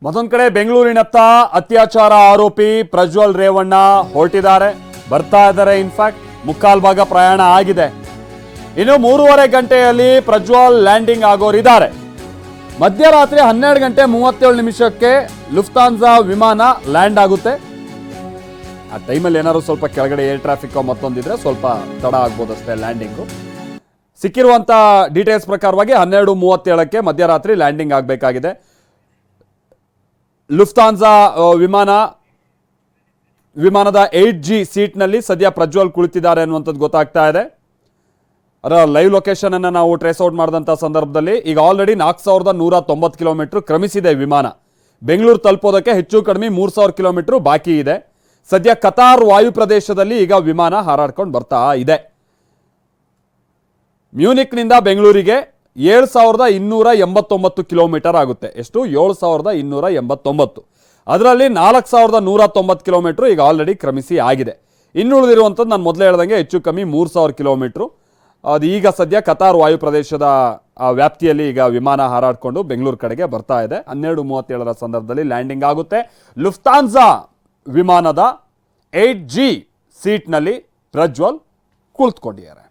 ಮತ್ತೊಂದು ಕಡೆ ಬೆಂಗಳೂರಿನತ್ತ ಅತ್ಯಾಚಾರ ಆರೋಪಿ ಪ್ರಜ್ವಲ್ ರೇವಣ್ಣ ಹೊರಟಿದ್ದಾರೆ, ಬರ್ತಾ ಇದ್ದಾರೆ. ಇನ್ಫ್ಯಾಕ್ಟ್ ಮುಕ್ಕಾಲ್ ಭಾಗ ಪ್ರಯಾಣ ಆಗಿದೆ. ಇನ್ನು 3.5 ಗಂಟೆಯಲ್ಲಿ ಪ್ರಜ್ವಲ್ ಲ್ಯಾಂಡಿಂಗ್ ಆಗೋರಿದ್ದಾರೆ. ಮಧ್ಯರಾತ್ರಿ 12 ಗಂಟೆ 37 ನಿಮಿಷಕ್ಕೆ ಲುಫ್ತಾನ್ಸಾ ವಿಮಾನ ಲ್ಯಾಂಡ್ ಆಗುತ್ತೆ. ಆ ಟೈಮಲ್ಲಿ ಏನಾದ್ರು ಸ್ವಲ್ಪ ಕೆಳಗಡೆ ಏರ್ ಟ್ರಾಫಿಕ್ ಮತ್ತೊಂದಿದ್ರೆ ಸ್ವಲ್ಪ ತಡ ಆಗ್ಬೋದಷ್ಟೇ ಲ್ಯಾಂಡಿಂಗು. ಸಿಕ್ಕಿರುವಂಥ ಡೀಟೇಲ್ಸ್ ಪ್ರಕಾರವಾಗಿ 12:37ಕ್ಕೆ ಮಧ್ಯರಾತ್ರಿ ಲ್ಯಾಂಡಿಂಗ್ ಆಗಬೇಕಾಗಿದೆ. ಲುಫ್ತಾನ್ಸಾ ವಿಮಾನದ 8G ಸೀಟ್ನಲ್ಲಿ ಸದ್ಯ ಪ್ರಜ್ವಲ್ ಕುಳಿತಿದ್ದಾರೆ ಅನ್ನುವಂಥದ್ದು ಗೊತ್ತಾಗ್ತಾ ಇದೆ. ಅದರ ಲೈವ್ ಲೊಕೇಶನ್ ಅನ್ನು ನಾವು ಟ್ರೇಸ್ ಔಟ್ ಮಾಡಿದಂಥ ಸಂದರ್ಭದಲ್ಲಿ ಈಗ ಆಲ್ರೆಡಿ 4190 ಕಿಲೋಮೀಟರ್ ಕ್ರಮಿಸಿದೆ ವಿಮಾನ. ಬೆಂಗಳೂರು ತಲುಪೋದಕ್ಕೆ ಹೆಚ್ಚು ಕಡಿಮೆ 3000 ಕಿಲೋಮೀಟರ್ ಬಾಕಿ ಇದೆ. ಸದ್ಯ ಕತಾರ್ ವಾಯು ಪ್ರದೇಶದಲ್ಲಿ ಈಗ ವಿಮಾನ ಹಾರಾಡ್ಕೊಂಡು ಬರ್ತಾ ಇದೆ. ಮ್ಯೂನಿಕ್ನಿಂದ ಬೆಂಗಳೂರಿಗೆ 7289 ಕಿಲೋಮೀಟರ್ ಆಗುತ್ತೆ. ಎಷ್ಟು? 7289. ಅದರಲ್ಲಿ 4190 ಕಿಲೋಮೀಟರ್ ಈಗ ಆಲ್ರೆಡಿ ಕ್ರಮಿಸಿ ಆಗಿದೆ. ಇನ್ನುಳಿದಿರುವಂಥದ್ದು ನಾನು ಮೊದಲೇ ಹೇಳ್ದಂಗೆ ಹೆಚ್ಚು ಕಮ್ಮಿ 3000 ಕಿಲೋಮೀಟ್ರು. ಅದು ಈಗ ಸದ್ಯ ಕತಾರ್ ವಾಯು ಪ್ರದೇಶದ ವ್ಯಾಪ್ತಿಯಲ್ಲಿ ಈಗ ವಿಮಾನ ಹಾರಾಡಿಕೊಂಡು ಬೆಂಗಳೂರು ಕಡೆಗೆ ಬರ್ತಾ ಇದೆ. 12:37 ಸಂದರ್ಭದಲ್ಲಿ ಲ್ಯಾಂಡಿಂಗ್ ಆಗುತ್ತೆ. ಲುಫ್ತಾನ್ಸಾ ವಿಮಾನದ 8G ಸೀಟ್ನಲ್ಲಿ ಪ್ರಜ್ವಲ್ ಕುಳಿತುಕೊಂಡಿದ್ದಾರೆ.